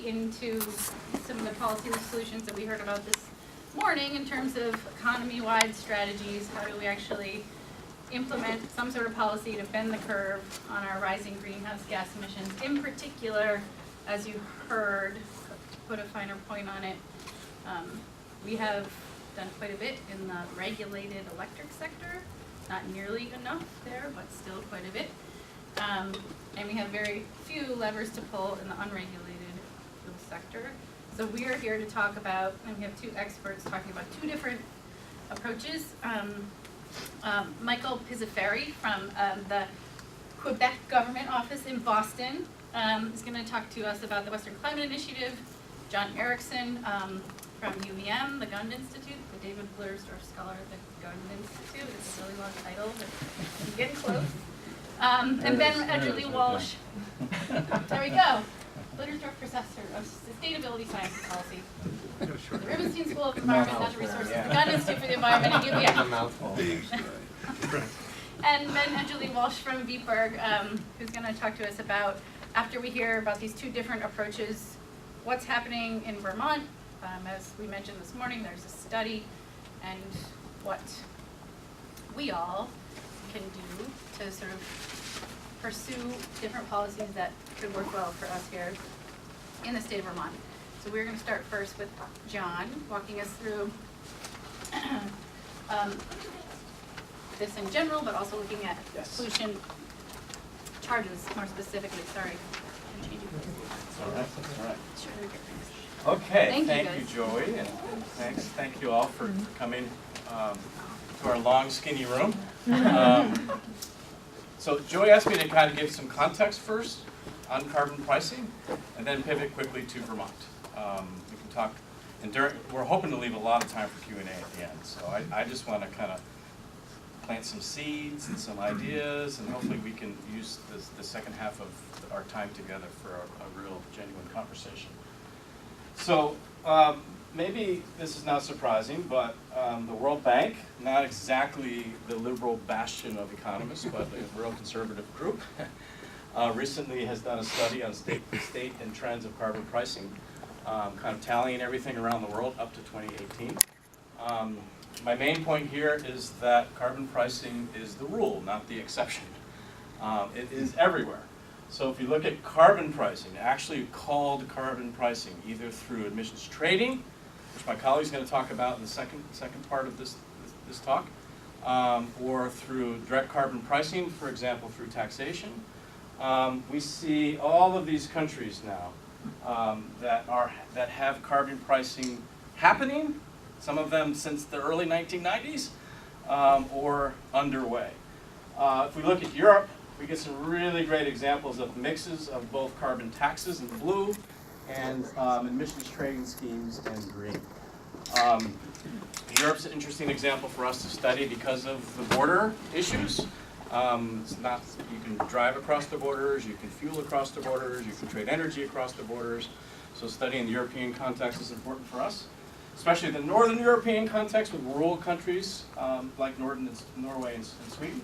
into some of the policy solutions that we heard about this morning in terms of economy-wide strategies. How do we actually implement some sort of policy to bend the curve on our rising greenhouse gas emissions? In particular, as you heard, to put a finer point on it, we have done quite a bit in the regulated electric sector. Not nearly enough there, but still quite a bit. And we have very few levers to pull in the unregulated sector. So we are here to talk about, and we have two experts talking about two different approaches. Michael Pizzaferi from the Quebec government office in Boston is going to talk to us about the Western Climate Initiative. John Erickson from UVM, the Gund Institute, the David Blittersdorf Scholar at the Gund Institute. It's a really long title, but I'm getting close. And Ben Edgerly Walsh. There we go. Blittersdorf Professor of Sustainability Science and Policy. The Rubenstein School of Environment, Natural Resources, the Gund Institute for the Environment, and UVM. And Ben Edgerly Walsh from Vietberg, who's going to talk to us about, after we hear about these two different approaches, what's happening in Vermont. As we mentioned this morning, there's a study, and what we all can do to sort of pursue different policies that could work well for us here in the state of Vermont. So we're going to start first with John, walking us through this in general, but also looking at pollution charges more specifically. Sorry. All right. Sure. Okay, thank you, Joey, and thank you all for coming to our long, skinny room. So Joey asked me to kind of give some context first on carbon pricing, and then pivot quickly to Vermont. We can talk, and we're hoping to leave a lot of time for Q&A at the end. So I just want to kind of plant some seeds and some ideas, and hopefully we can use the second half of our time together for a real, genuine conversation. So maybe this is not surprising, but the World Bank, not exactly the liberal bastion of economists, but a real conservative group, recently has done a study on state and trends of carbon pricing, kind of tallying everything around the world up to 2018. My main point here is that carbon pricing is the rule, not the exception. It is everywhere. So if you look at carbon pricing, actually called carbon pricing, either through emissions trading, which my colleague's going to talk about in the second part of this talk, or through direct carbon pricing, for example, through taxation, we see all of these countries now that have carbon pricing happening, some of them since the early 1990s, or underway. If we look at Europe, we get some really great examples of mixes of both carbon taxes in blue and emissions trading schemes in green. Europe's an interesting example for us to study because of the border issues. It's not, you can drive across the borders, you can fuel across the borders, you can trade energy across the borders. So studying the European context is important for us, especially the Northern European context with rural countries like Norway and Sweden.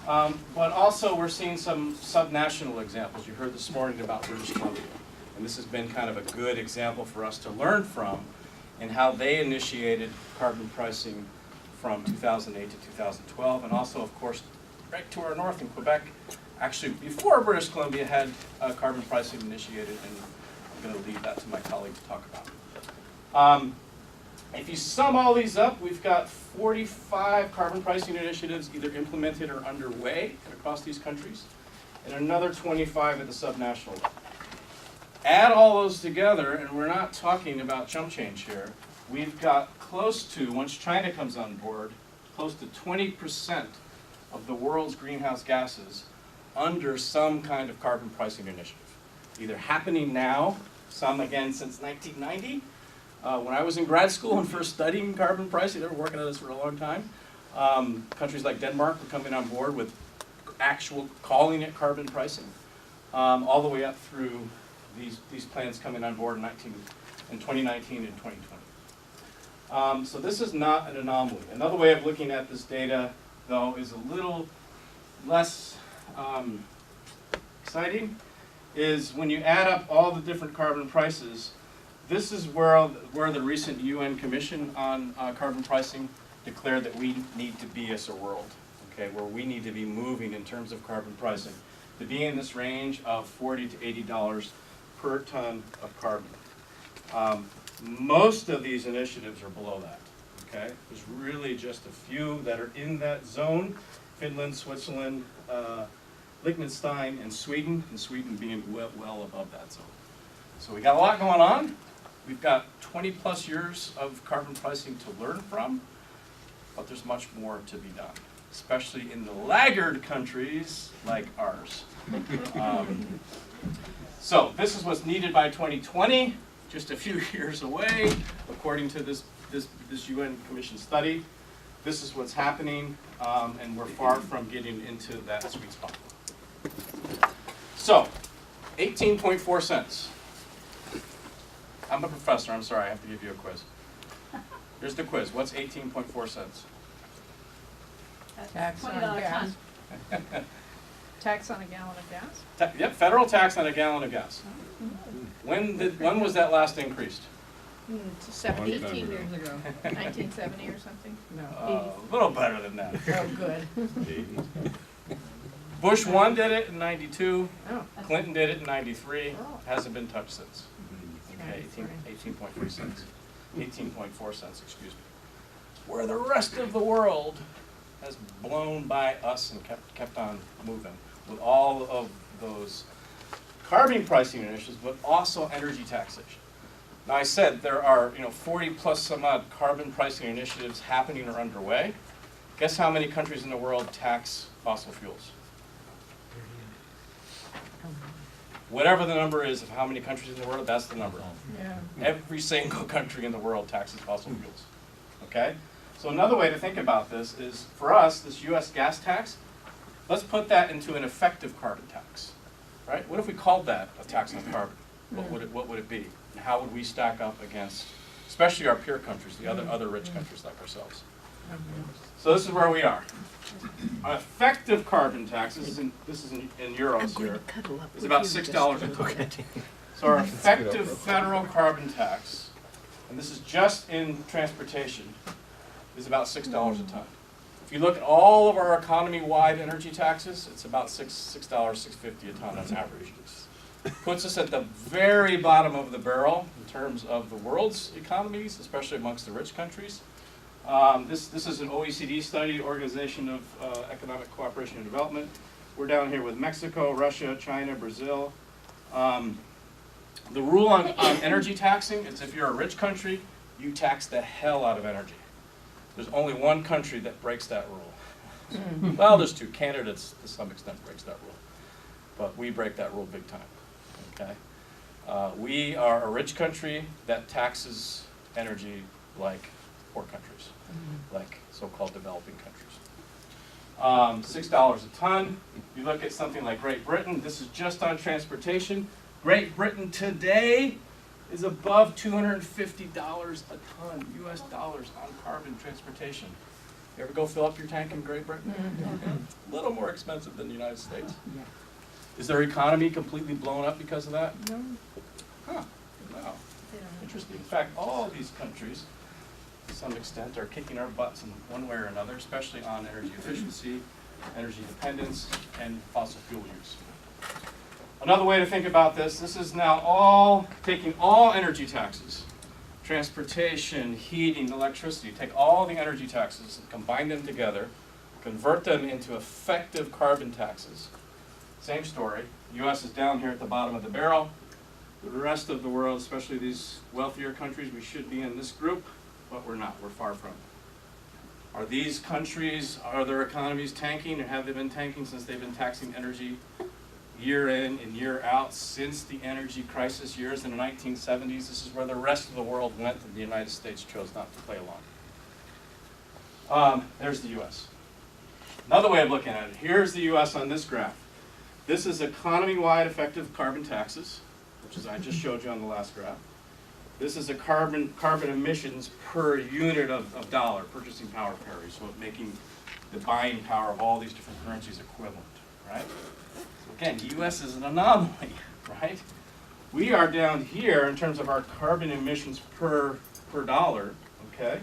But also we're seeing some subnational examples. You heard this morning about British Columbia. And this has been kind of a good example for us to learn from in how they initiated carbon pricing from 2008 to 2012. And also, of course, right to our north in Quebec, actually before British Columbia had carbon pricing initiated. And I'm going to leave that to my colleague to talk about. If you sum all these up, we've got 45 carbon pricing initiatives either implemented or underway across these countries, and another 25 at the subnational level. Add all those together, and we're not talking about chump change here, we've got close to, once China comes on board, close to 20% of the world's greenhouse gases under some kind of carbon pricing initiative. Either happening now, some again since 1990, when I was in grad school and first studying carbon pricing, they were working on this for a long time. Countries like Denmark were coming on board with actual calling it carbon pricing, all the way up through these plans coming on board in 2019 and 2020. So this is not an anomaly. Another way of looking at this data, though, is a little less exciting. is when you add up all the different carbon prices, this is where the recent UN Commission on carbon pricing declared that we need to be as a world, okay, where we need to be moving in terms of carbon pricing, to be in this range of $40 to $80 per ton of carbon. Most of these initiatives are below that, okay? There's really just a few that are in that zone: Finland, Switzerland, Liechtenstein, and Sweden being well above that zone. So we got a lot going on. We've got 20+ years of carbon pricing to learn from, but there's much more to be done, especially in the laggard countries like ours. So this is what's needed by 2020, just a few years away, according to this UN Commission study. This is what's happening, and we're far from getting into that sweet spot. So, 18.4 cents. I'm a professor, I'm sorry, I have to give you a quiz. Here's the quiz. What's 18.4 cents? Tax on $20 gas. ton. Tax on a gallon of gas? Yep, federal tax on a gallon of gas. When was that last increased? 18 years ago. 1970 or something? No. A little better than that. Oh, good. Bush 1 did it in 92. Oh. Clinton did it in 93. Oh. Hasn't been touched since. Okay, 93. 18.3 cents. 18.4 cents, excuse me. Where the rest of the world has blown by us and kept on moving with all of those carbon pricing initiatives, but also energy taxation. Now I said there are 40+ some odd carbon pricing initiatives happening or underway. Guess how many countries in the world tax fossil fuels? Whatever the number is of how many countries in the world, that's the number. Yeah. Every single country in the world taxes fossil fuels. Okay? So another way to think about this is, for us, this US gas tax, let's put that into an effective carbon tax. Right? What if we called that a tax on carbon? What would it be? And how would we stack up against, especially our peer countries, the other rich countries like ourselves? So this is where we are. An effective carbon tax, this is in euros here, is about $6 a ton. So our effective federal carbon tax, and this is just in transportation, is about $6 a ton. If you look at all of our economy-wide energy taxes, it's about $6.50 a ton, that's average. Puts us at the very bottom of the barrel in terms of the world's economies, especially amongst the rich countries. This is an OECD study, Organization of Economic Cooperation and Development. We're down here with Mexico, Russia, China, Brazil. The rule on energy taxing is if you're a rich country, you tax the hell out of energy. There's only one country that breaks that rule. Well, there's two. Canada, to some extent, breaks that rule. But we break that rule big time. Okay? We are a rich country that taxes energy like poor countries, like so-called developing countries. $6 a ton. You look at something like Great Britain, this is just on transportation. Great Britain today is above $250 a ton, US dollars, on carbon transportation. You ever go fill up your tank in Great Britain? A little more expensive than the United States. Yeah. Is their economy completely blown up because of that? No. Huh, wow, interesting. In fact, all these countries, to some extent, are kicking our butts in one way or another, especially on energy efficiency, energy dependence, and fossil fuel use. Another way to think about this is now taking all energy taxes, transportation, heating, electricity, take all the energy taxes and combine them together, convert them into effective carbon taxes. Same story. The US is down here at the bottom of the barrel. The rest of the world, especially these wealthier countries, we should be in this group, but we're not. We're far from it. Are these countries, are their economies tanking, or have they been tanking since they've been taxing energy year in and year out since the energy crisis years in the 1970s? This is where the rest of the world went, and the United States chose not to play along. There's the US. Another way of looking at it, here's the US on this graph. This is economy-wide effective carbon taxes, which is I just showed you on the last graph. This is a carbon emissions per unit of dollar, purchasing power parity, so making the buying power of all these different currencies equivalent, right? So again, the US is an anomaly. right? We are down here in terms of our carbon emissions per dollar, okay?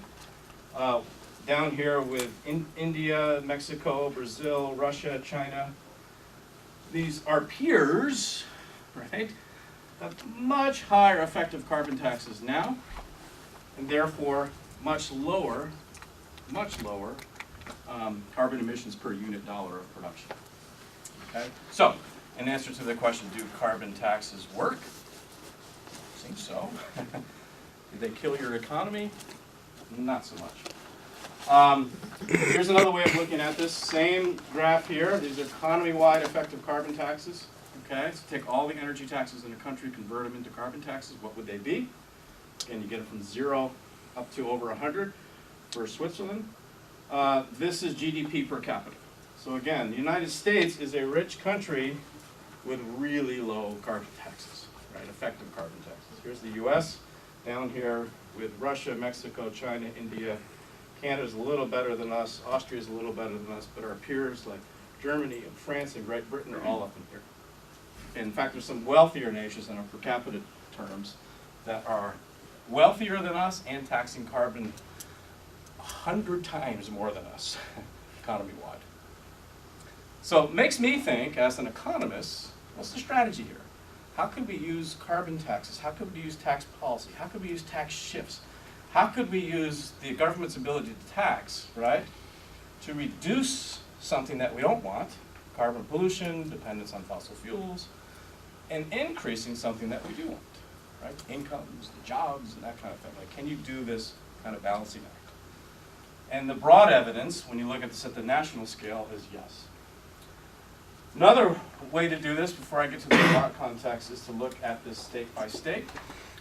Down here with India, Mexico, Brazil, Russia, China. These are peers, right? Have much higher effective carbon taxes now, and therefore much lower carbon emissions per unit dollar of production. Okay? So, in answer to the question, do carbon taxes work? Seems so. Do they kill your economy? Not so much. Here's another way of looking at this. Same graph here. These are economy-wide effective carbon taxes. Okay, so take all the energy taxes in a country, convert them into carbon taxes. What would they be? Again, you get it from 0 up to over 100 for Switzerland. This is GDP per capita. So again, the United States is a rich country with really low carbon taxes, right? Effective carbon taxes. Here's the U.S. down here with Russia, Mexico, China, India. Canada's a little better than us. Austria's a little better than us, but our peers like Germany and France and Great Britain are all up in here. In fact, there's some wealthier nations in our per capita terms that are wealthier than us and taxing carbon 100 times more than us, economy-wide. So it makes me think, as an economist, what's the strategy here? How could we use carbon taxes? How could we use tax policy? How could we use tax shifts? How could we use the government's ability to tax, right, to reduce something that we don't want, carbon pollution, dependence on fossil fuels, and increasing something that we do want, right? Incomes, the jobs, and that kind of thing. Like, can you do this kind of balancing act? And the broad evidence, when you look at this at the national scale, is yes. Another way to do this, before I get to the Vermont context, is to look at this state by state.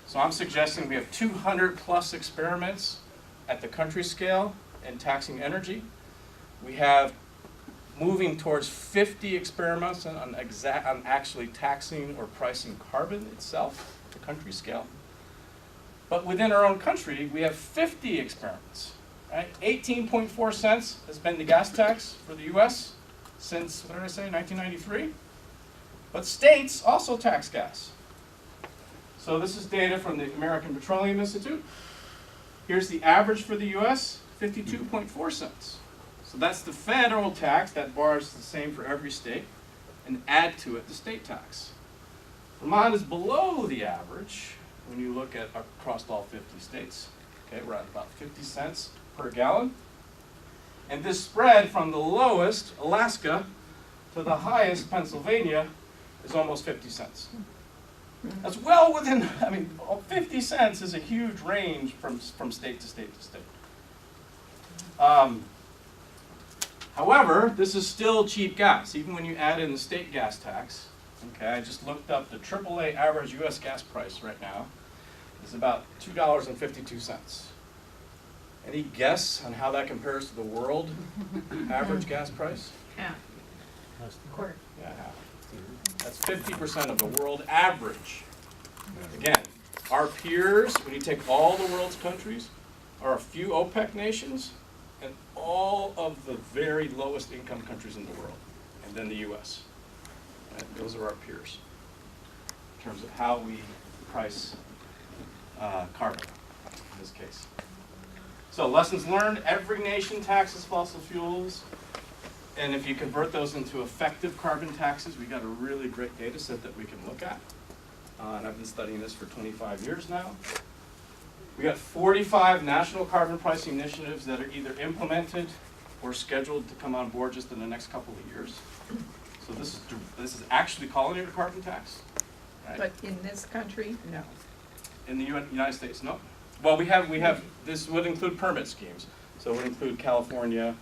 So I'm suggesting we have 200 plus experiments at the country scale in taxing energy. We have moving towards 50 experiments on actually taxing or pricing carbon itself at the country scale. But within our own country, we have 50 experiments. Right? 18.4 cents has been the gas tax for the US since, what did I say, 1993? But states also tax gas. So this is data from the American Petroleum Institute. Here's the average for the US, 52.4 cents. So that's the federal tax. That bar is the same for every state. And add to it the state tax. Vermont is below the average when you look at across all 50 states. Okay, we're at about 50 cents per gallon. And this spread from the lowest, Alaska, to the highest, Pennsylvania, is almost 50 cents. That's well within, 50 cents is a huge range from state to state to state. However, this is still cheap gas, even when you add in the state gas tax. Okay, I just looked up the AAA average US gas price right now. It's about $2.52. Any guess on how that compares to the world average gas price? Half. Quarter. Yeah, half. That's 50% of the world average. Again, our peers, when you take all the world's countries, are a few OPEC nations and all of the very lowest income countries in the world, and then the US. And those are our peers in terms of how we price carbon in this case. So lessons learned, every nation taxes fossil fuels, and if you convert those into effective carbon taxes, we got a really great data set that we can look at. And I've been studying this for 25 years now. We got 45 national carbon pricing initiatives that are either implemented or scheduled to come on board just in the next couple of years. So this is actually calling it a carbon tax. Right? But in this country, no. In the United States, no. Well, we have, this would include permit schemes. So it would include California,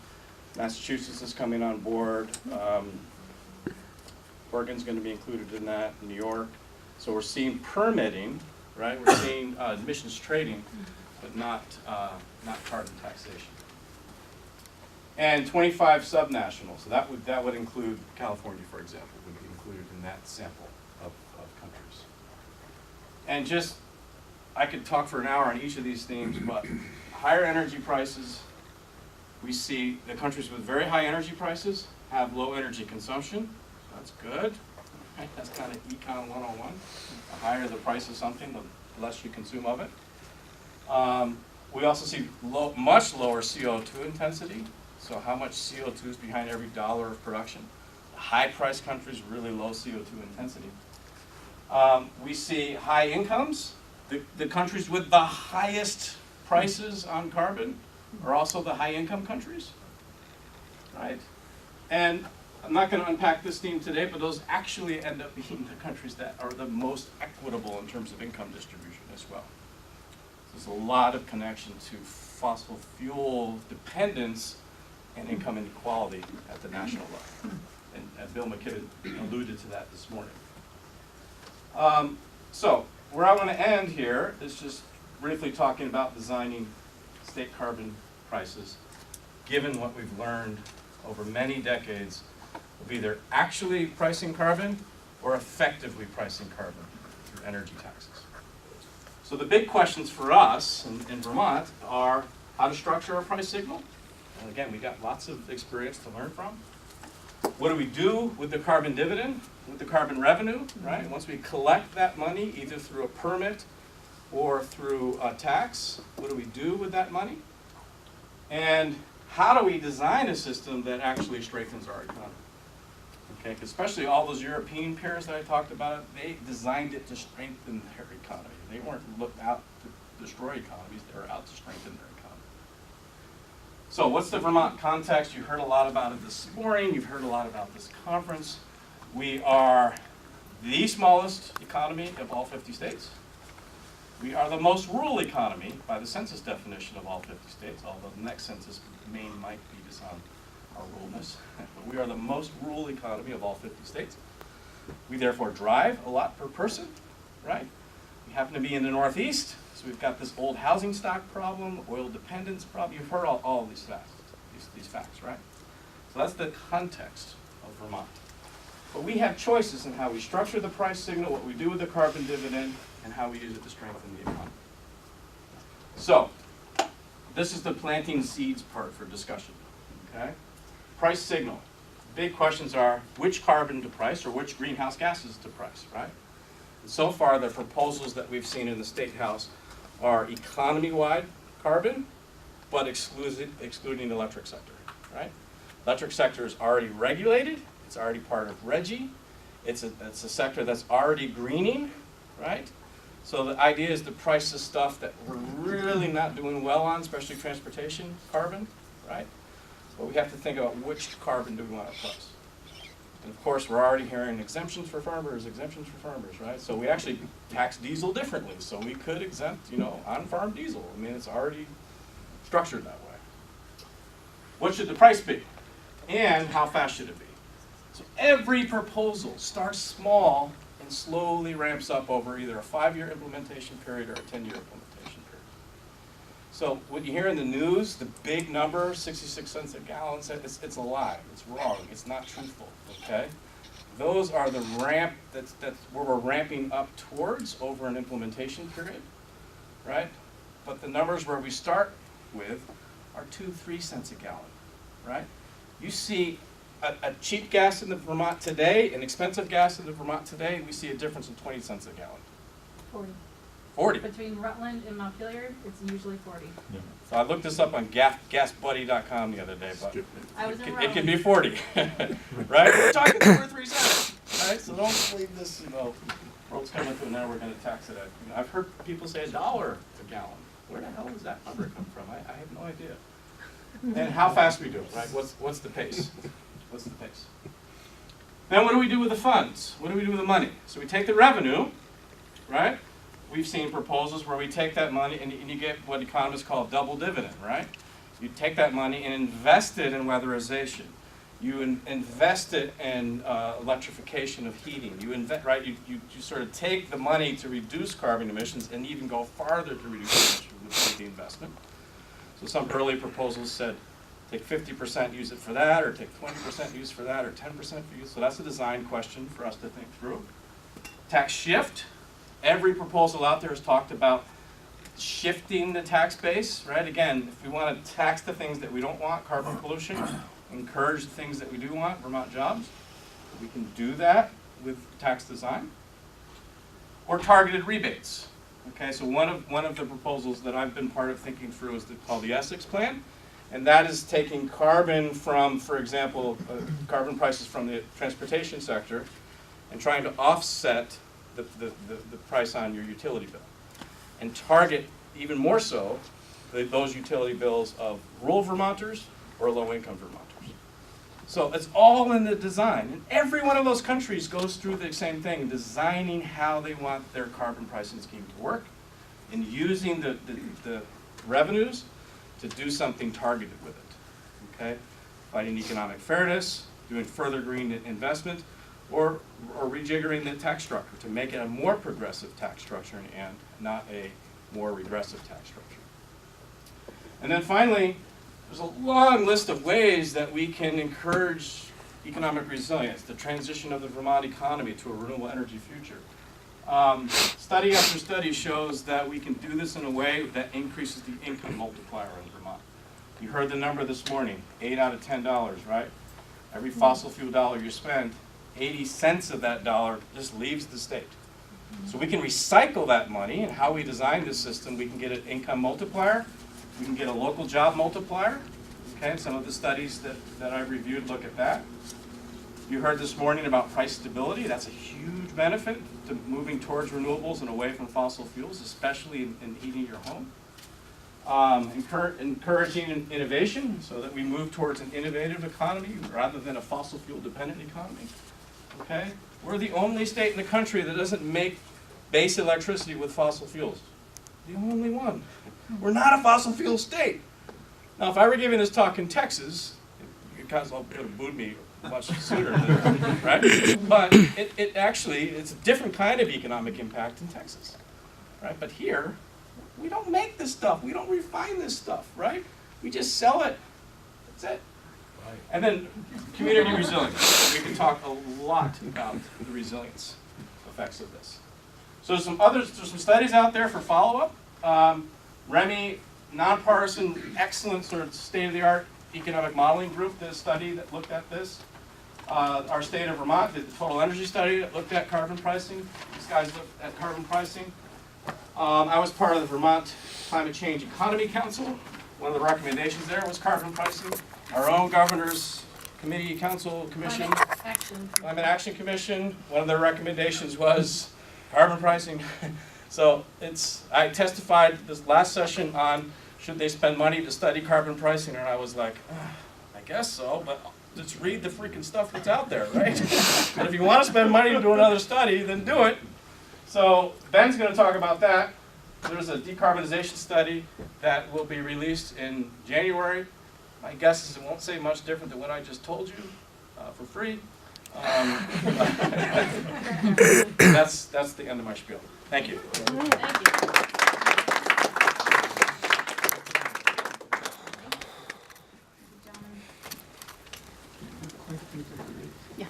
Massachusetts is coming on board, Oregon's going to be included in that, New York. So we're seeing permitting, right? We're seeing emissions trading, but not carbon taxation. And 25 subnationals. So that would include California, for example, would be included in that sample of countries. And just, I could talk for an hour on each of these themes, but higher energy prices, we see the countries with very high energy prices have low energy consumption. That's good. right? That's kind of econ 101. The higher the price of something, the less you consume of it. We also see much lower CO2 intensity. So how much CO2 is behind every dollar of production? High-price countries, really low CO2 intensity. We see high incomes. The countries with the highest prices on carbon are also the high-income countries, right? And I'm not going to unpack this theme today, but those actually end up being the countries that are the most equitable in terms of income distribution as well. There's a lot of connection to fossil fuel dependence and income inequality at the national level. And Bill McKibben alluded to that this morning. So where I want to end here is just briefly talking about designing state carbon prices, given what we've learned over many decades of either actually pricing carbon or effectively pricing carbon through energy taxes. So the big questions for us in Vermont are how to structure our price signal. And again, we got lots of experience to learn from. What do we do with the carbon dividend, with the carbon revenue, right? Once we collect that money, either through a permit or through a tax, what do we do with that money? And how do we design a system that actually strengthens our economy? Okay, 'cause especially all those European peers that I talked about, they designed it to strengthen their economy. They weren't looked out to destroy economies, they were out to strengthen their economy. So what's the Vermont context? You heard a lot about it this morning. You've heard a lot about this conference. We are the smallest economy of all 50 states. We are the most rural economy by the census definition of all 50 states, although the next census, Maine might beat us on our ruralness. But we are the most rural economy of all 50 states. We therefore drive a lot per person, right? We happen to be in the Northeast, so we've got this old housing stock problem, oil dependence problem. You've heard all of these facts, right? So that's the context of Vermont. But we have choices in how we structure the price signal, what we do with the carbon dividend, and how we use it to strengthen the economy. So, this is the planting seeds part for discussion, okay? Price signal. Big questions are which carbon to price or which greenhouse gases to price, right? And so far, the proposals that we've seen in the State House are economy-wide carbon, but excluding the electric sector, right? Electric sector is already regulated. It's already part of RGGI. It's a sector that's already greening, right? So the idea is to price the stuff that we're really not doing well on, especially transportation carbon, right? But we have to think about which carbon do we want to price. And of course, we're already hearing exemptions for farmers, right? So we actually tax diesel differently. So we could exempt, on-farm diesel. I mean, it's already structured that way. What should the price be? And how fast should it be? So every proposal starts small and slowly ramps up over either a 5-year implementation period or a 10-year implementation period. So what you hear in the news, the big number, 66 cents a gallon, it's a lie. It's wrong. It's not truthful. Okay? Those are the ramp that's where we're ramping up towards over an implementation period, right? But the numbers where we start with are 2-3 cents a gallon, right? You see a cheap gas in the Vermont today, an expensive gas in the Vermont today, we see a difference of 20 cents a gallon. 40. 40. Between Rutland and Montpelier, it's usually 40. Yeah. So I looked this up on gasbuddy.com the other day, but I was in it can be Rutland. 40, right? We're talking 2 or 3 cents, right? So don't believe this, world's coming to an end, we're going to tax it at. I've heard people say $1 a gallon. Where the hell does that number come from? I have no idea. And how fast we do it, right? What's the pace? What's the pace? Then what do we do with the funds? What do we do with the money? So we take the revenue, right? We've seen proposals where we take that money and you get what economists call double dividend, right? You take that money and invest it in weatherization. You invest it in electrification of heating. You sort of take the money to reduce carbon emissions and even go farther to reduce emissions with the investment. So some early proposals said take 50%, use it for that, or take 20% use for that, or 10% for use. So that's a design question for us to think through. Tax shift. Every proposal out there has talked about shifting the tax base, right? Again, if we want to tax the things that we don't want, carbon pollution, encourage the things that we do want, Vermont jobs, we can do that. with tax design, or targeted rebates. Okay, so one of the proposals that I've been part of thinking through is called the Essex Plan, and that is taking carbon from, for example, carbon prices from the transportation sector, and trying to offset the price on your utility bill, and target even more so those utility bills of rural Vermonters or low-income Vermonters. So it's all in the design, and every one of those countries goes through the same thing, designing how they want their carbon pricing scheme to work, and using the revenues to do something targeted with it, okay? Fighting economic fairness, doing further green investment, or rejiggering the tax structure to make it a more progressive tax structure and not a more regressive tax structure. And then finally, there's a long list of ways that we can encourage economic resilience, the transition of the Vermont economy to a renewable energy future. Study after study shows that we can do this in a way that increases the income multiplier in Vermont. You heard the number this morning, 8 out of $10, right? Every fossil fuel dollar you spend, 80 cents of that dollar just leaves the state. So we can recycle that money, and how we design this system, we can get an income multiplier, we can get a local job multiplier. Okay, some of the studies that I've reviewed look at that. You heard this morning about price stability. That's a huge benefit to moving towards renewables and away from fossil fuels, especially in heating your home. Encouraging innovation so that we move towards an innovative economy rather than a fossil fuel dependent economy. Okay, we're the only state in the country that doesn't make base electricity with fossil fuels. The only one. We're not a fossil fuel state. Now, if I were giving this talk in Texas, you guys all could have booed me much sooner, right? But it's a different kind of economic impact in Texas, right? But here, we don't make this stuff. We don't refine this stuff, right? We just sell it. That's it. Right. And then community resilience. We can talk a lot about the resilience effects of this. So there's some studies out there for follow-up. REMI, nonpartisan, excellent sort of state-of-the-art economic modeling group did a study that looked at this. Our state of Vermont did the total energy study that looked at carbon pricing. These guys looked at carbon pricing. I was part of the Vermont Climate Change Economy Council. One of the recommendations there was carbon pricing. Our own governor's committee, council, commission, Climate Action Commission, one of their recommendations was carbon pricing. So I testified this last session on should they spend money to study carbon pricing, and I was like, I guess so, but just read the freaking stuff that's out there, right? And if you want to spend money to do another study, then do it. So Ben's going to talk about that. There's a decarbonization study that will be released in January. My guess is it won't say much different than what I just told you for free. That's the end of my spiel. Thank you. Thank you. Yeah.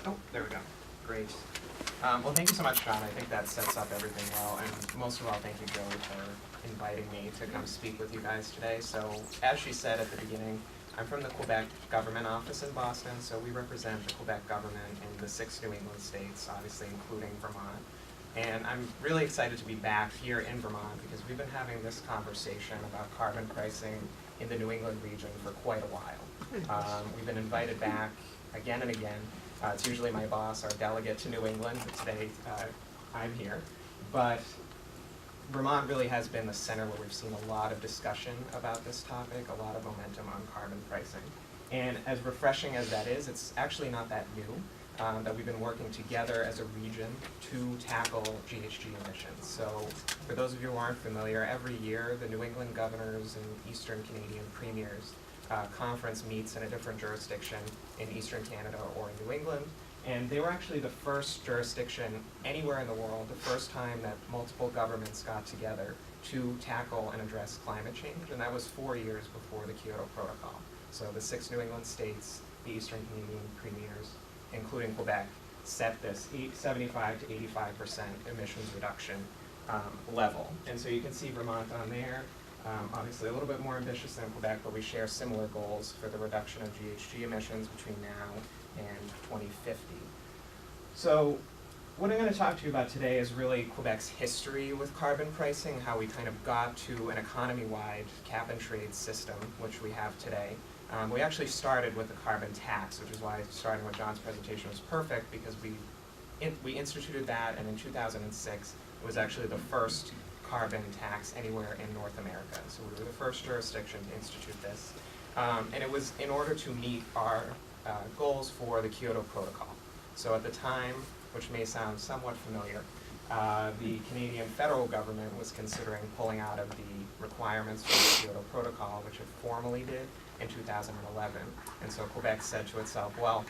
Oh, there we go. Great. Well, thank you so much, Sean. I think that sets up everything well. And most of all, thank you, Joe, for inviting me to come speak with you guys today. So, as she said at the beginning, I'm from the Quebec government office in Boston. So we represent the Quebec government in the 6 New England states, obviously including Vermont. And I'm really excited to be back here in Vermont because we've been having this conversation about carbon pricing in the New England region for quite a while. We've been invited back again and again. It's usually my boss, our delegate to New England, but today I'm here. But Vermont really has been the center where we've seen a lot of discussion about this topic, a lot of momentum on carbon pricing. And as refreshing as that is, it's actually not that new that we've been working together as a region to tackle GHG emissions. So for those of you who aren't familiar, every year the New England governors and Eastern Canadian premiers conference meets in a different jurisdiction in Eastern Canada or in New England. And they were actually the first jurisdiction anywhere in the world, the first time that multiple governments got together to tackle and address climate change. And that was 4 years before the Kyoto Protocol. So the 6 New England states, the Eastern Canadian premiers, including Quebec, set this 75 to 85% emissions reduction level. And so you can see Vermont on there, obviously a little bit more ambitious than Quebec, but we share similar goals for the reduction of GHG emissions between now and 2050. So what I'm going to talk to you about today is really Quebec's history with carbon pricing, how we kind of got to an economy-wide cap-and-trade system, which we have today. We actually started with a carbon tax, which is why starting with John's presentation was perfect, because we instituted that, and in 2006, it was actually the first carbon tax anywhere in North America. So we were the first jurisdiction to institute this. And it was in order to meet our goals for the Kyoto Protocol. So at the time, which may sound somewhat familiar, the Canadian federal government was considering pulling out of the requirements for the Kyoto Protocol, which it formally did in 2011. And so Quebec said to itself, well,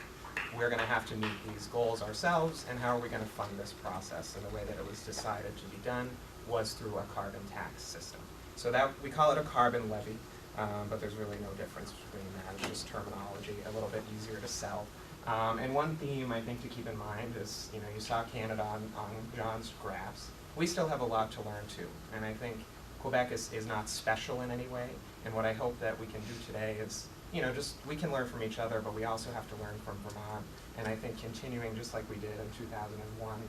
we're going to have to meet these goals ourselves, and how are we going to fund this process? And the way that it was decided to be done was through a carbon tax system. So that we call it a carbon levy, but there's really no difference between that. It's just terminology, a little bit easier to sell. And one theme I think to keep in mind is, you saw Canada on John's graphs. We still have a lot to learn too, and I think Quebec is not special in any way. And what I hope that we can do today is, just we can learn from each other, but we also have to learn from Vermont. And I think continuing just like we did in 2001,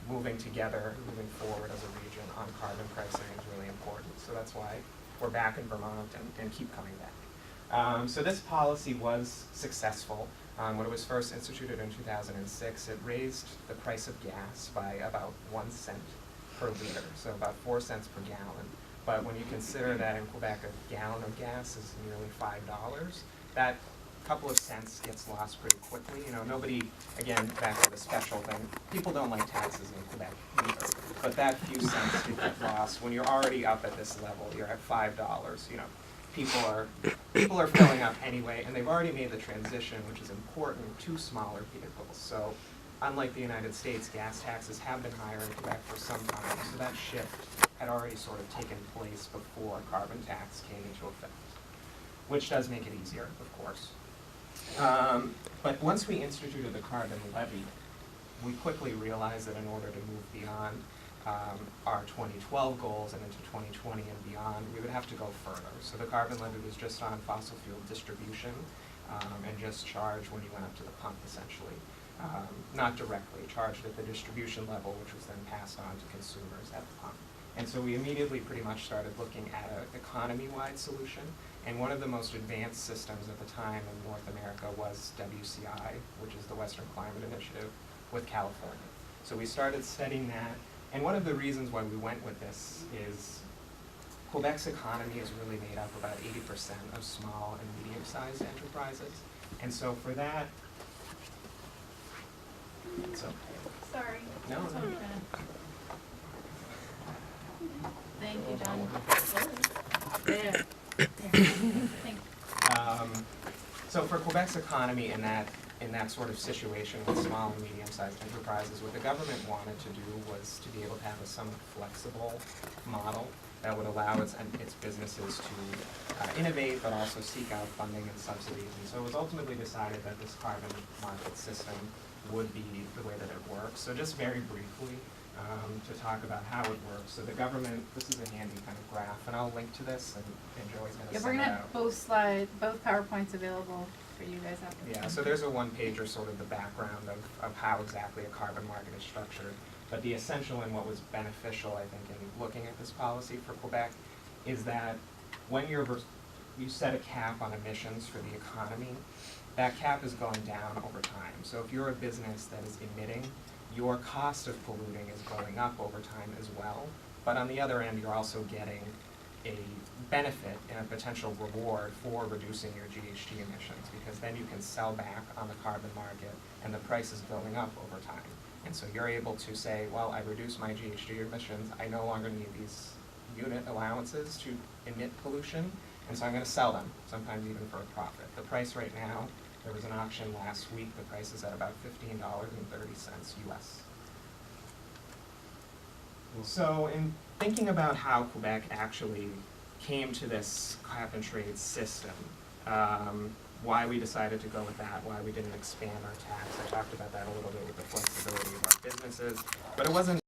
moving together, moving forward as a region on carbon pricing is really important. So that's why we're back in Vermont and keep coming back. So this policy was successful. When it was first instituted in 2006, it raised the price of gas by about 1 cent per liter, so about 4 cents per gallon. But when you consider that in Quebec a gallon of gas is nearly $5, that couple of cents gets lost pretty quickly. Nobody, again, back to the special thing, people don't like taxes in Quebec either. But that few cents get lost. When you're already up at this level, you're at $5, people are filling up anyway, and they've already made the transition, which is important, to smaller vehicles. So unlike the United States, gas taxes have been higher in Quebec for some time, so that shift had already sort of taken place before carbon tax came into effect, which does make it easier, of course. But once we instituted the carbon levy, we quickly realized that in order to move beyond our 2012 goals and into 2020 and beyond, we would have to go further. So the carbon levy was just on fossil fuel distribution and just charged when you went up to the pump, essentially. Not directly, charged at the distribution level, which was then passed on to consumers at the pump. And so we immediately pretty much started looking at an economy-wide solution. And one of the most advanced systems at the time in North America was WCI, which is the Western Climate Initiative, with California. So we started studying that. And one of the reasons why we went with this is Quebec's economy is really made up about 80% of small and medium-sized enterprises. And so for that, it's okay. Sorry. No, That's no. okay. Thank you, John. There. Thank So for Quebec's economy in that sort of situation with small and medium-sized enterprises, what the government wanted to do was to be able to have a somewhat flexible model that would allow its businesses to innovate, but also seek out funding and subsidies. And so it was ultimately decided that this carbon market system would be the way that it works. So just very briefly, to talk about how it works. So the government, this is a handy kind of graph, and I'll link to this, and Joey's going to Yeah, send we're it gonna out. have both PowerPoints available for you guys after. Yeah, so there's a one-pager, sort of the background of how exactly a carbon market is structured. But the essential and what was beneficial, I think, in looking at this policy for Quebec is that when you set a cap on emissions for the economy, that cap is going down over time. So if you're a business that is emitting, your cost of polluting is going up over time as well. But on the other end, you're also getting a benefit and a potential reward for reducing your GHG emissions, because then you can sell back on the carbon market and the price is going up over time. And so you're able to say, well, I reduced my GHG emissions, I no longer need these unit allowances to emit pollution, and so I'm going to sell them, sometimes even for a profit. The price right now, there was an auction last week, the price is at about $15.30 US. So in thinking about how Quebec actually came to this cap and trade system, why we decided to go with that, why we didn't expand our tax. I talked about that a little bit with the flexibility of our businesses, but it wasn't